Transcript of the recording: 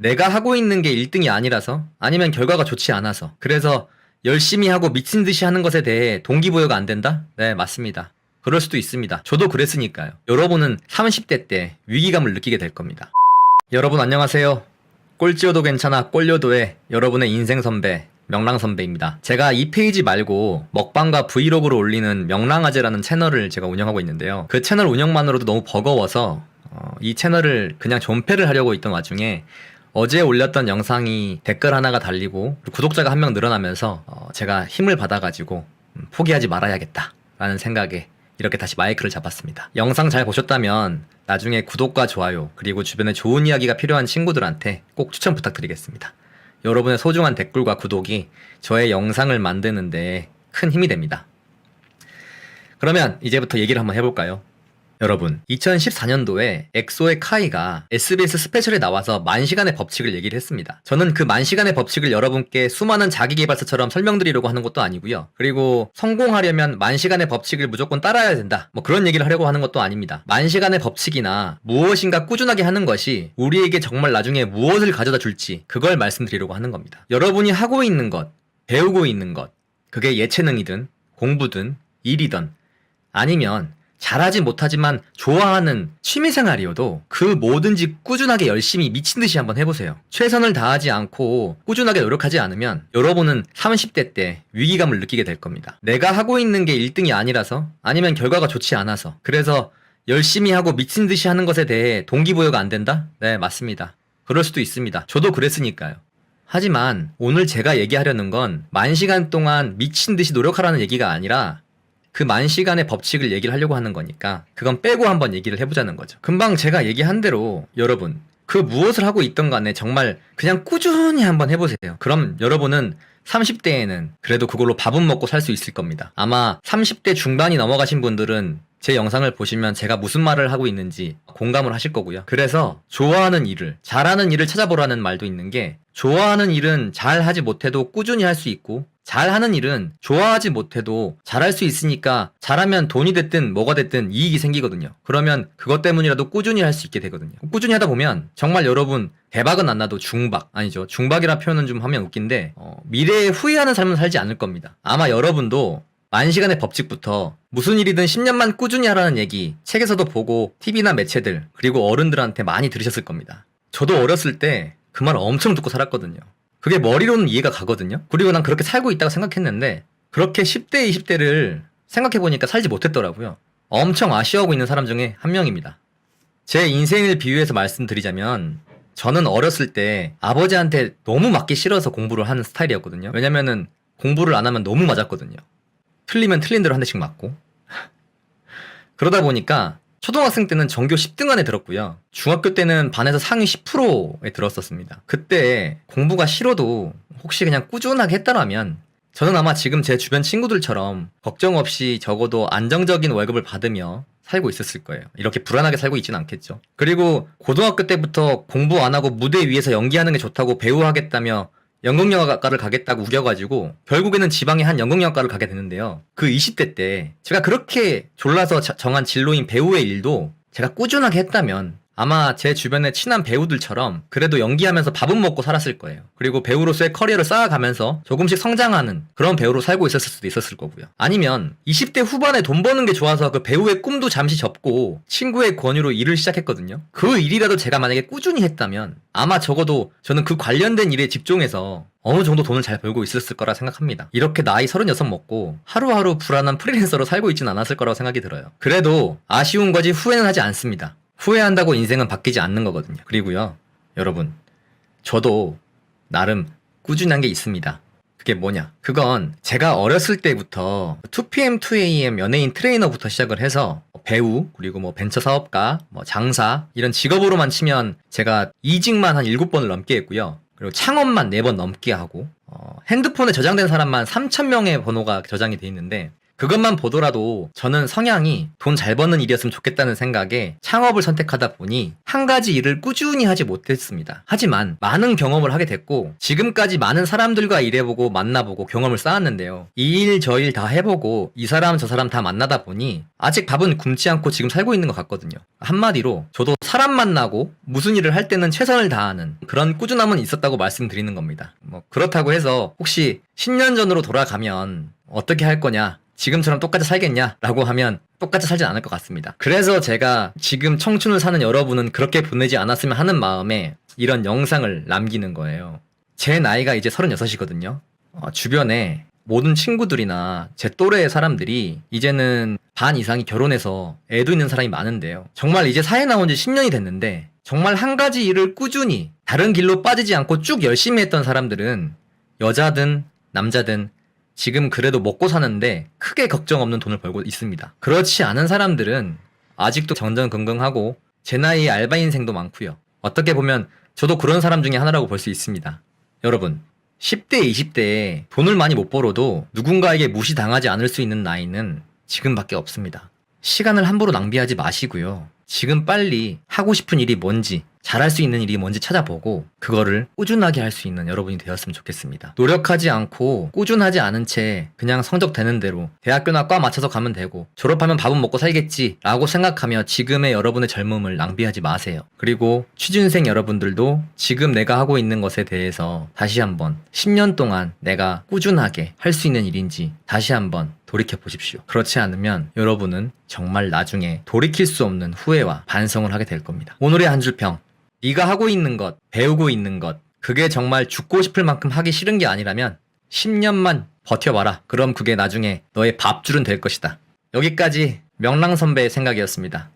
내가 하고 있는 게 1등이 아니라서, 아니면 결과가 좋지 않아서, 그래서 열심히 하고 미친 듯이 하는 것에 대해 동기부여가 안 된다? 네, 맞습니다. 그럴 수도 있습니다. 저도 그랬으니까요. 여러분은 30대 때 위기감을 느끼게 될 겁니다. 여러분 안녕하세요. 꼴찌여도 괜찮아 꼴려도의 여러분의 인생 선배 명랑 선배입니다. 제가 이 페이지 말고 먹방과 브이로그를 올리는 명랑아재라는 채널을 제가 운영하고 있는데요. 그 채널 운영만으로도 너무 버거워서 이 채널을 그냥 존폐를 하려고 있던 와중에 어제 올렸던 영상이 댓글 하나가 달리고 구독자가 한 명 늘어나면서 제가 힘을 받아가지고 포기하지 말아야겠다 라는 생각에 이렇게 다시 마이크를 잡았습니다. 영상 잘 보셨다면 나중에 구독과 좋아요 그리고 주변에 좋은 이야기가 필요한 친구들한테 꼭 추천 부탁드리겠습니다. 여러분의 소중한 댓글과 구독이 저의 영상을 만드는데 큰 힘이 됩니다. 그러면 이제부터 얘기를 한번 해볼까요? 여러분, 2014년도에 엑소의 카이가 SBS 스페셜에 나와서 만시간의 법칙을 얘기를 했습니다. 저는 그 만시간의 법칙을 여러분께 수많은 자기계발서처럼 설명드리려고 하는 것도 아니고요. 그리고 성공하려면 만시간의 법칙을 무조건 따라야 된다. 뭐 그런 얘기를 하려고 하는 것도 아닙니다. 만시간의 법칙이나 무엇인가 꾸준하게 하는 것이 우리에게 정말 나중에 무엇을 가져다 줄지 그걸 말씀드리려고 하는 겁니다. 여러분이 하고 있는 것, 배우고 있는 것, 그게 예체능이든 공부든 일이든 아니면 잘하지 못하지만 좋아하는 취미생활이어도 그 뭐든지 꾸준하게 열심히 미친듯이 한번 해보세요. 최선을 다하지 않고 꾸준하게 노력하지 않으면 여러분은 30대 때 위기감을 느끼게 될 겁니다. 내가 하고 있는 게 1등이 아니라서, 아니면 결과가 좋지 않아서, 그래서 열심히 하고 미친듯이 하는 것에 대해 동기부여가 안 된다? 네, 맞습니다. 그럴 수도 있습니다. 저도 그랬으니까요. 하지만 오늘 제가 얘기하려는 건 만시간 동안 미친듯이 노력하라는 얘기가 아니라 그 만시간의 법칙을 얘기를 하려고 하는 거니까 그건 빼고 한번 얘기를 해보자는 거죠. 금방 제가 얘기한 대로 여러분 그 무엇을 하고 있던 간에 정말 그냥 꾸준히 한번 해보세요. 그럼 여러분은 30대에는 그래도 그걸로 밥은 먹고 살 수 있을 겁니다. 아마 30대 중반이 넘어가신 분들은 제 영상을 보시면 제가 무슨 말을 하고 있는지 공감을 하실 거고요. 그래서 좋아하는 일을, 잘하는 일을 찾아보라는 말도 있는 게, 좋아하는 일은 잘하지 못해도 꾸준히 할 수 있고 잘하는 일은 좋아하지 못해도 잘할 수 있으니까 잘하면 돈이 됐든 뭐가 됐든 이익이 생기거든요. 그러면 그것 때문이라도 꾸준히 할 수 있게 되거든요. 꾸준히 하다 보면 정말 여러분 대박은 안 나도 중박, 아니죠, 중박이라 표현은 좀 하면 웃긴데 미래에 후회하는 삶은 살지 않을 겁니다. 아마 여러분도 만시간의 법칙부터 무슨 일이든 10년만 꾸준히 하라는 얘기 책에서도 보고 TV나 매체들 그리고 어른들한테 많이 들으셨을 겁니다. 저도 어렸을 때 그 말 엄청 듣고 살았거든요. 그게 머리로는 이해가 가거든요. 그리고 난 그렇게 살고 있다고 생각했는데 그렇게 10대, 20대를 생각해보니까 살지 못했더라고요. 엄청 아쉬워하고 있는 사람 중에 한 명입니다. 제 인생을 비유해서 말씀드리자면 저는 어렸을 때 아버지한테 너무 맞기 싫어서 공부를 하는 스타일이었거든요. 왜냐면은 공부를 안 하면 너무 맞았거든요. 틀리면 틀린 대로 한 대씩 맞고. 그러다 보니까 초등학생 때는 전교 10등 안에 들었고요. 중학교 때는 반에서 상위 10%에 들었었습니다. 그때 공부가 싫어도 혹시 그냥 꾸준하게 했더라면 저는 아마 지금 제 주변 친구들처럼 걱정 없이 적어도 안정적인 월급을 받으며 살고 있었을 거예요. 이렇게 불안하게 살고 있진 않겠죠. 그리고 고등학교 때부터 공부 안 하고 무대 위에서 연기하는 게 좋다고 배우 하겠다며 연극영화과를 가겠다고 우겨가지고 결국에는 지방의 한 연극영화과를 가게 되는데요. 그 20대 때 제가 그렇게 졸라서 정한 진로인 배우의 일도 제가 꾸준하게 했다면 아마 제 주변의 친한 배우들처럼 그래도 연기하면서 밥은 먹고 살았을 거예요. 그리고 배우로서의 커리어를 쌓아가면서 조금씩 성장하는 그런 배우로 살고 있었을 수도 있었을 거고요. 아니면 20대 후반에 돈 버는 게 좋아서 그 배우의 꿈도 잠시 접고 친구의 권유로 일을 시작했거든요. 그 일이라도 제가 만약에 꾸준히 했다면 아마 적어도 저는 그 관련된 일에 집중해서 어느 정도 돈을 잘 벌고 있었을 거라 생각합니다. 이렇게 나이 36 먹고 하루하루 불안한 프리랜서로 살고 있진 않았을 거라고 생각이 들어요. 그래도 아쉬운 거지 후회는 하지 않습니다. 후회한다고 인생은 바뀌지 않는 거거든요. 그리고요, 여러분, 저도 나름 꾸준한 게 있습니다. 그게 뭐냐? 그건 제가 어렸을 때부터 2PM, 2AM 연예인 트레이너부터 시작을 해서 배우, 그리고 뭐 벤처 사업가, 뭐 장사, 이런 직업으로만 치면 제가 이직만 한 7번을 넘게 했고요. 그리고 창업만 4번 넘게 하고, 핸드폰에 저장된 사람만 3,000명의 번호가 저장이 돼 있는데, 그것만 보더라도 저는 성향이 돈 잘 버는 일이었으면 좋겠다는 생각에 창업을 선택하다 보니 한 가지 일을 꾸준히 하지 못했습니다. 하지만 많은 경험을 하게 됐고 지금까지 많은 사람들과 일해보고 만나보고 경험을 쌓았는데요. 이 일 저 일 다 해보고 이 사람 저 사람 다 만나다 보니 아직 밥은 굶지 않고 지금 살고 있는 것 같거든요. 한마디로 저도 사람 만나고 무슨 일을 할 때는 최선을 다하는 그런 꾸준함은 있었다고 말씀드리는 겁니다. 뭐 그렇다고 해서 혹시 10년 전으로 돌아가면 어떻게 할 거냐, 지금처럼 똑같이 살겠냐 라고 하면 똑같이 살진 않을 것 같습니다. 그래서 제가 지금 청춘을 사는 여러분은 그렇게 보내지 않았으면 하는 마음에 이런 영상을 남기는 거예요. 제 나이가 이제 36이거든요. 주변에 모든 친구들이나 제 또래의 사람들이 이제는 반 이상이 결혼해서 애도 있는 사람이 많은데요. 정말 이제 사회 나온 지 10년이 됐는데 정말 한 가지 일을 꾸준히 다른 길로 빠지지 않고 쭉 열심히 했던 사람들은 여자든 남자든 지금 그래도 먹고 사는데 크게 걱정 없는 돈을 벌고 있습니다. 그렇지 않은 사람들은 아직도 정정긍긍하고 제 나이의 알바 인생도 많고요. 어떻게 보면 저도 그런 사람 중에 하나라고 볼 수 있습니다. 여러분, 10대, 20대에 돈을 많이 못 벌어도 누군가에게 무시당하지 않을 수 있는 나이는 지금밖에 없습니다. 시간을 함부로 낭비하지 마시고요. 지금 빨리 하고 싶은 일이 뭔지, 잘할 수 있는 일이 뭔지 찾아보고 그거를 꾸준하게 할 수 있는 여러분이 되었으면 좋겠습니다. 노력하지 않고 꾸준하지 않은 채 그냥 성적 되는 대로 대학교나 과 맞춰서 가면 되고 졸업하면 밥은 먹고 살겠지 라고 생각하며 지금의 여러분의 젊음을 낭비하지 마세요. 그리고 취준생 여러분들도 지금 내가 하고 있는 것에 대해서 다시 한번 10년 동안 내가 꾸준하게 할 수 있는 일인지 다시 한번 돌이켜 보십시오. 그렇지 않으면 여러분은 정말 나중에 돌이킬 수 없는 후회와 반성을 하게 될 겁니다. 오늘의 한 줄 평. 네가 하고 있는 것, 배우고 있는 것, 그게 정말 죽고 싶을 만큼 하기 싫은 게 아니라면 10년만 버텨봐라. 그럼 그게 나중에 너의 밥줄은 될 것이다. 여기까지 명랑 선배의 생각이었습니다.